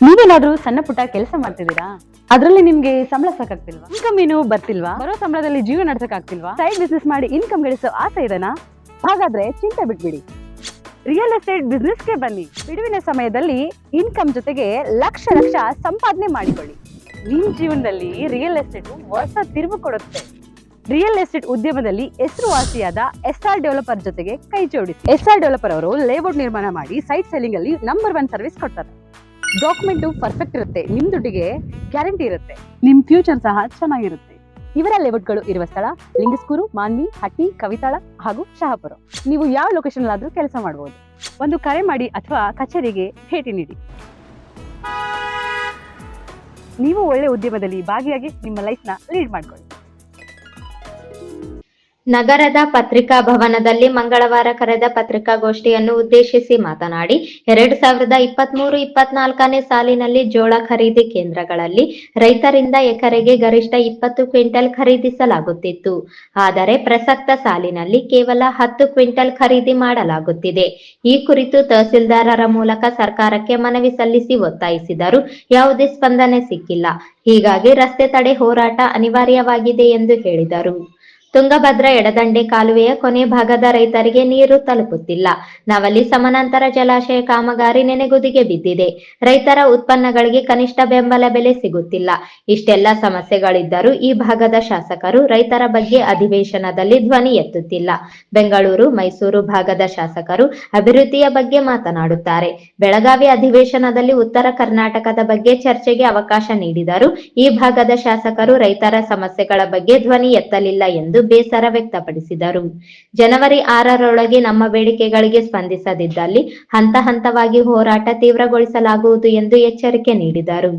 ನೀವೇನಾದ್ರೂ ಸಣ್ಣ ಪುಟ್ಟ ಕೆಲಸ ಮಾಡ್ತಿದ್ದೀರಾ? ಅದರಲ್ಲಿ ನಿಮ್ಗೆ ಸಂಬಳ ಸಾಕಾಗ್ತಿಲ್ವಾ? ಇನ್ಕಮ್ ಏನು ಬರ್ತಿಲ್ವಾ? ಬರೋ ಸಂಬಳದಲ್ಲಿ ಜೀವನ ನಡೆಸಕ್ ಆಗ್ತಿಲ್ವಾ? ಸೈಡ್ ಬಿಸ್ನೆಸ್ ಮಾಡಿ ಇನ್ಕಮ್ ಗಳಿಸೋ ಆಸೆ ಇದೆನಾ? ಹಾಗಾದ್ರೆ ಚಿಂತೆ ಬಿಟ್ಬಿಡಿ, ರಿಯಲ್ ಎಸ್ಟೇಟ್ ಬಿಸ್ನೆಸ್ಗೆ ಬನ್ನಿ. ಬಿಡುವಿನ ಸಮಯದಲ್ಲಿ ಇನ್ಕಮ್ ಜೊತೆಗೆ ಲಕ್ಷ ಲಕ್ಷ ಸಂಪಾದನೆ ಮಾಡಿಕೊಳ್ಳಿ. ನಿಮ್ ಜೀವನದಲ್ಲಿ ರಿಯಲ್ ಎಸ್ಟೇಟ್ ಹೊಸ ತಿರುವು ಕೊಡುತ್ತೆ. ರಿಯಲ್ ಎಸ್ಟೇಟ್ ಉದ್ಯಮದಲ್ಲಿ ಹೆಸರುವಾಸಿಯಾದ ಎಸ್ಆರ್ ಡೆವಲಪರ್ ಜೊತೆಗೆ ಕೈ ಜೋಡಿಸಿ. ಎಸ್ಆರ್ ಡೆವಲಪರ್ ಅವರು ಲೇಔಟ್ ನಿರ್ಮಾಣ ಮಾಡಿ ಸೈಟ್ ಸೆಲ್ಲಿಂಗ್ ಅಲ್ಲಿ ನಂಬರ್ 1 ಸರ್ವಿಸ್ ಕೊಡ್ತಾರೆ. ಡಾಕ್ಯುಮೆಂಟ್ ಪರ್ಫೆಕ್ಟ್ ಇರುತ್ತೆ, ನಿಮ್ ದುಡ್ಡಿಗೆ ಗ್ಯಾರಂಟಿ ಇರುತ್ತೆ, ನಿಮ್ ಫ್ಯೂಚರ್ ಸಹ ಚೆನ್ನಾಗಿರುತ್ತೆ. ಇವರ ಲೇಔಟ್ಗಳು ಇರುವ ಸ್ಥಳ ಲಿಂಗಸ್ಕೂರು, ಮಾನ್ವಿ, ಹಟ್ಟಿ, ಕವಿತಾಳ ಹಾಗೂ ಶಹಾಪುರ. ನೀವು ಯಾವ ಲೊಕೇಶನ್ ಆದ್ರೂ ಕೆಲಸ ಮಾಡಬಹುದು. ಒಂದು ಕರೆ ಮಾಡಿ ಅಥವಾ ಕಚೇರಿಗೆ ಭೇಟಿ ನೀಡಿ. ನೀವು ಒಳ್ಳೆ ಉದ್ಯಮದಲ್ಲಿ ಭಾಗಿಯಾಗಿ ನಿಮ್ಮ ಲೈಫ್ ನ ಲೀಡ್ ಮಾಡ್ಕೊಳ್ಳಿ. ನಗರದ ಪತ್ರಿಕಾ ಭವನದಲ್ಲಿ ಮಂಗಳವಾರ ಕರೆದ ಪತ್ರಿಕಾಗೋಷ್ಠಿಯನ್ನು ಉದ್ದೇಶಿಸಿ ಮಾತನಾಡಿ 2023-24ನೇ ಸಾಲಿನಲ್ಲಿ ಜೋಳ ಖರೀದಿ ಕೇಂದ್ರಗಳಲ್ಲಿ ರೈತರಿಂದ ಎಕರೆಗೆ ಗರಿಷ್ಠ 20 ಕ್ವಿಂಟಲ್ ಖರೀದಿಸಲಾಗುತ್ತಿತ್ತು. ಆದರೆ ಪ್ರಸಕ್ತ ಸಾಲಿನಲ್ಲಿ ಕೇವಲ 10 ಕ್ವಿಂಟಲ್ ಖರೀದಿ ಮಾಡಲಾಗುತ್ತಿದೆ. ಈ ಕುರಿತು ತಹಸೀಲ್ದಾರರ ಮೂಲಕ ಸರ್ಕಾರಕ್ಕೆ ಮನವಿ ಸಲ್ಲಿಸಿ ಒತ್ತಾಯಿಸಿದರೂ ಯಾವುದೇ ಸ್ಪಂದನೆ ಸಿಕ್ಕಿಲ್ಲ. ಹೀಗಾಗಿ ರಸ್ತೆ ತಡೆ ಹೋರಾಟ ಅನಿವಾರ್ಯವಾಗಿದೆ ಎಂದು ಹೇಳಿದರು. ತುಂಗಭದ್ರಾ ಎಡದಂಡೆ ಕಾಲುವೆಯ ಕೊನೆ ಭಾಗದ ರೈತರಿಗೆ ನೀರು ತಲುಪುತ್ತಿಲ್ಲ. ನವಲಿ ಸಮಾನಾಂತರ ಜಲಾಶಯ ಕಾಮಗಾರಿ ನೆನೆಗುದಿಗೆ ಬಿದ್ದಿದೆ. ರೈತರ ಉತ್ಪನ್ನಗಳಿಗೆ ಕನಿಷ್ಠ ಬೆಂಬಲ ಬೆಲೆ ಸಿಗುತ್ತಿಲ್ಲ. ಇಷ್ಟೆಲ್ಲ ಸಮಸ್ಯೆಗಳಿದ್ದರೂ ಈ ಭಾಗದ ಶಾಸಕರು ರೈತರ ಬಗ್ಗೆ ಅಧಿವೇಶನದಲ್ಲಿ ಧ್ವನಿ ಎತ್ತುತ್ತಿಲ್ಲ. ಬೆಂಗಳೂರು, ಮೈಸೂರು ಭಾಗದ ಶಾಸಕರು ಅಭಿವೃದ್ಧಿಯ ಬಗ್ಗೆ ಮಾತನಾಡುತ್ತಾರೆ. ಬೆಳಗಾವಿ ಅಧಿವೇಶನದಲ್ಲಿ ಉತ್ತರ ಕರ್ನಾಟಕದ ಬಗ್ಗೆ ಚರ್ಚೆಗೆ ಅವಕಾಶ ನೀಡಿದರೂ ಈ ಭಾಗದ ಶಾಸಕರು ರೈತರ ಸಮಸ್ಯೆಗಳ ಬಗ್ಗೆ ಧ್ವನಿ ಎತ್ತಲಿಲ್ಲ ಎಂದು ಬೇಸರ ವ್ಯಕ್ತಪಡಿಸಿದರು. ಜನವರಿ 6ರೊಳಗೆ ನಮ್ಮ ಬೇಡಿಕೆಗಳಿಗೆ ಸ್ಪಂದಿಸದಿದ್ದಲ್ಲಿ ಹಂತ ಹಂತವಾಗಿ ಹೋರಾಟ ತೀವ್ರಗೊಳಿಸಲಾಗುವುದು ಎಂದು ಎಚ್ಚರಿಕೆ ನೀಡಿದರು.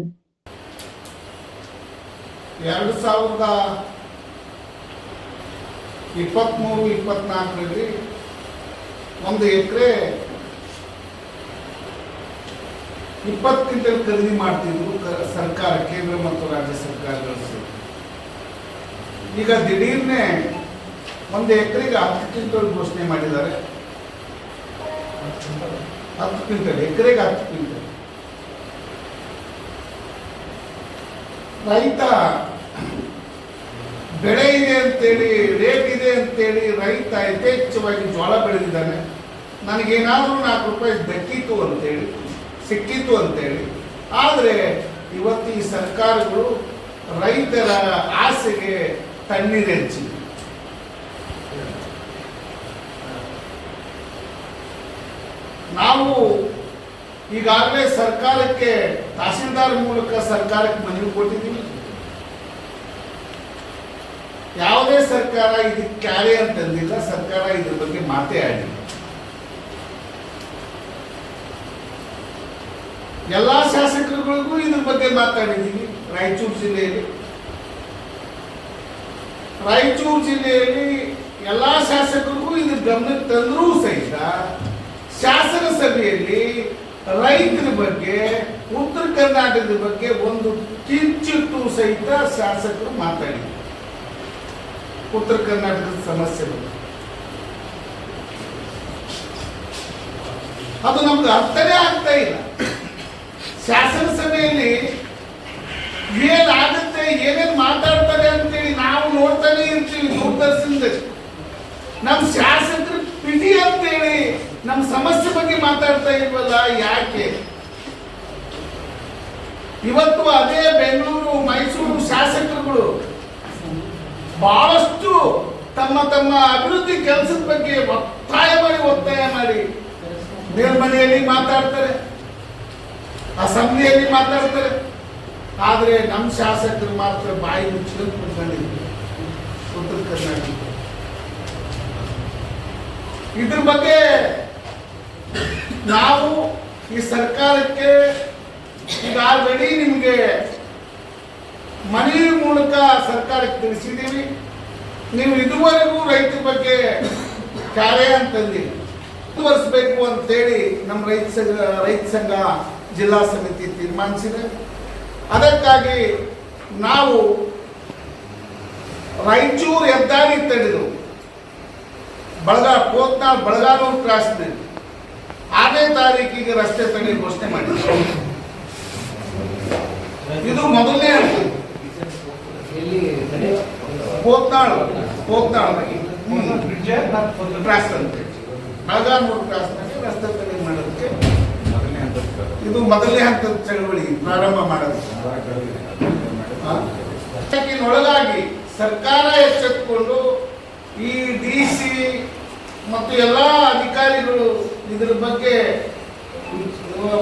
2023-24ರಲ್ಲಿ 1 ಎಕರೆ 20 ಕ್ವಿಂಟಲ್ ಖರೀದಿ ಮಾಡ್ತಿದ್ರು ಸರ್ಕಾರ, ಕೇಂದ್ರ ಮತ್ತು ರಾಜ್ಯ ಸರ್ಕಾರಗಳು. ಈಗ ದಿಢೀರ್ನೆ 1 ಎಕರೆಗೆ 10 ಕ್ವಿಂಟಲ್ ಘೋಷಣೆ ಮಾಡಿದ್ದಾರೆ. 10 ಕ್ವಿಂಟಲ್ ಎಕರೆಗೆ 10 ಕ್ವಿಂಟಲ್. ರೈತ ಬೆಳೆ ಇದೆ ಅಂತೇಳಿ, ರೇಟ್ ಇದೆ ಅಂತೇಳಿ ರೈತ ಯಥೇಚ್ಛವಾಗಿ ಜೋಳ ಬೆಳೆದಿದ್ದಾನೆ. ನನಗೇನಾದ್ರೂ 4 ರೂಪಾಯಿ ದಕ್ಕಿತ್ತು ಅಂತೇಳಿ, ಸಿಕ್ಕಿತ್ತು ಅಂತೇಳಿ. ಆದರೆ ಇವತ್ತು ಈ ಸರ್ಕಾರಗಳು ರೈತರ ಆಸೆಗೆ ತಣ್ಣೀರೆಚ್ಚಿ ನಾವು ಈಗಾಗಲೇ ಸರ್ಕಾರಕ್ಕೆ ತಹಸೀಲ್ದಾರ್ ಮೂಲಕ ಸರ್ಕಾರಕ್ಕೆ ಮನವಿ ಕೊಟ್ಟಿದ್ದೀವಿ. ಯಾವುದೇ ಸರ್ಕಾರ ಇದಕ್ಕೆ ಕ್ಯಾರೆ ಅಂತಂದಿಲ್ಲ. ಸರ್ಕಾರ ಇದ್ರ ಬಗ್ಗೆ ಮಾತೇ ಆಡಿಲ್ಲ. ಎಲ್ಲಾ ಶಾಸಕರುಗಳಿಗೂ ಇದ್ರ ಬಗ್ಗೆ ಮಾತಾಡಿದ್ದೀವಿ. ರಾಯಚೂರು ಜಿಲ್ಲೆಯಲ್ಲಿ ಎಲ್ಲಾ ಶಾಸಕರಿಗೂ ಇದ್ರ ಗಮನಕ್ಕೆ ತಂದರೂ ಸಹಿತ ಶಾಸನ ಸಭೆಯಲ್ಲಿ ರೈತರ ಬಗ್ಗೆ, ಉತ್ತರ ಕರ್ನಾಟಕದ ಬಗ್ಗೆ ಒಂದು ಕಿಂಚಿತ್ತು ಸಹಿತ ಶಾಸಕರು ಮಾತಾಡಿದ್ರು. ಉತ್ತರ ಕರ್ನಾಟಕದ ಸಮಸ್ಯೆ ಬಗ್ಗೆ ಅದು ನಮ್ಗೆ ಅರ್ಥನೇ ಆಗ್ತಾ ಇಲ್ಲ. ಶಾಸನ ಸಭೆಯಲ್ಲಿ ಏನಾಗುತ್ತೆ, ಏನೇನ್ ಮಾತಾಡ್ತಾರೆ ಅಂತೇಳಿ ನಾವು ನೋಡ್ತಾನೆ ಇರ್ತೀವಿ ದೂರದರ್ಶನದಲ್ಲಿ. ನಮ್ಮ ಶಾಸಕರು ಪಿಟಿ ಅಂತೇಳಿ ನಮ್ಮ ಸಮಸ್ಯೆ ಬಗ್ಗೆ ಮಾತಾಡ್ತಾ ಇಲ್ವಲ್ಲ, ಯಾಕೆ? ಇವತ್ತು ಅದೇ ಬೆಂಗಳೂರು, ಮೈಸೂರು ಶಾಸಕರುಗಳು ಬಹಳಷ್ಟು ತಮ್ಮ ತಮ್ಮ ಅಭಿವೃದ್ಧಿ ಕೆಲಸದ ಬಗ್ಗೆ ಒತ್ತಾಯ ಮಾಡಿ ಮೇಲ್ಮನೆಯಲ್ಲಿ ಮಾತಾಡ್ತಾರೆ, ಅಸೆಂಬ್ಲಿಯಲ್ಲಿ ಮಾತಾಡ್ತಾರೆ. ಆದ್ರೆ ನಮ್ಮ ಶಾಸಕರು ಮಾತ್ರ ಬಾಯಿ ಮುಚ್ಚಿಕೊಂಡು ಕುತ್ಕೊಂಡಿದ್ರು ಉತ್ತರ ಕರ್ನಾಟಕ. ಇದ್ರ ಬಗ್ಗೆ ನಾವು ಈ ಸರ್ಕಾರಕ್ಕೆ ಈಗ ಆಲ್ರೆಡಿ ನಿಮಗೆ ಮನವಿ ಮೂಲಕ ಸರ್ಕಾರಕ್ಕೆ ತಿಳಿಸಿದ್ದೀವಿ. ನೀವು ಇದುವರೆಗೂ ರೈತರ ಬಗ್ಗೆ ಕಾರ್ಯ ಅಂತಂದು ಮುಂದುವರಿಸಬೇಕು ಅಂತೇಳಿ ನಮ್ಮ ರೈತ ಸಂಘ ಜಿಲ್ಲಾ ಸಮಿತಿ ತೀರ್ಮಾನಿಸಿದೆ. ಅದಕ್ಕಾಗಿ ನಾವು ರಾಯಚೂರು ಹೆದ್ದಾರಿ ತಡೆದು ಬೆಳಗಾನೂರು ಕ್ರಾಸ್ನಲ್ಲಿ 6ನೇ ತಾರೀಕಿಗೆ ರಸ್ತೆ ತಡೆ ಘೋಷಣೆ ಮಾಡಿದ್ದಾರೆ. ಹೋಗ್ತಾಳು ಕ್ರಾಸ್ ಅಂತ ಬೆಳಗಾವಿ ಕ್ರಾಸ್ನಲ್ಲಿ ರಸ್ತೆ ತಡೆ ಮಾಡೋದಕ್ಕೆ ಇದು ಮೊದಲನೇ ಹಂತದ ಚಳವಳಿ ಪ್ರಾರಂಭ ಮಾಡೋದು. ಒಳಗಾಗಿ ಸರ್ಕಾರ ಎಚ್ಚೆತ್ತುಕೊಂಡು ಈ DC ಮತ್ತು ಎಲ್ಲ ಅಧಿಕಾರಿಗಳು ಇದರ ಬಗ್ಗೆ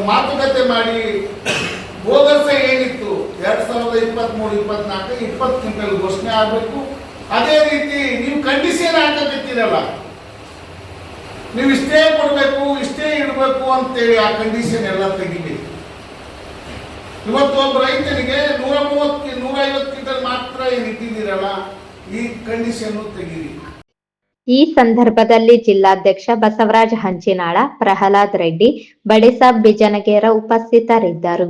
ಮಾತುಕತೆ ಮಾಡಿ ಹೋದ ವರ್ಷ ಏನಿತ್ತು 2023-24 20 ಕ್ವಿಂಟಲ್ ಘೋಷಣೆ ಆಗಬೇಕು. ಅದೇ ರೀತಿ ನೀವು ಕಂಡೀಷನ್ ಹಾಕಬೇಕಿರಲ್ಲ, ನೀವು ಇಷ್ಟೇ ಕೊಡಬೇಕು ಇಷ್ಟೇ ಇಡಬೇಕು ಅಂತೇಳಿ ಆ ಕಂಡೀಷನ್ ಎಲ್ಲ ತೆಗಿಬೇಕು. ಇವತ್ತು ಒಬ್ಬ ರೈತನಿಗೆ 130-150 ಕ್ವಿಂಟಲ್ ಮಾತ್ರ ಏನು ಇಟ್ಟಿದ್ದೀರಲ್ಲ, ಈ ಕಂಡೀಷನ್ ತೆಗೀರಿ. ಈ ಸಂದರ್ಭದಲ್ಲಿ ಜಿಲ್ಲಾಧ್ಯಕ್ಷ ಬಸವರಾಜ ಹಂಚಿನಾಳ, ಪ್ರಹ್ಲಾದ್ ರೆಡ್ಡಿ, ಬಡೆಸಾಬ್ ಬಿಜನಗೇರ ಉಪಸ್ಥಿತರಿದ್ದರು.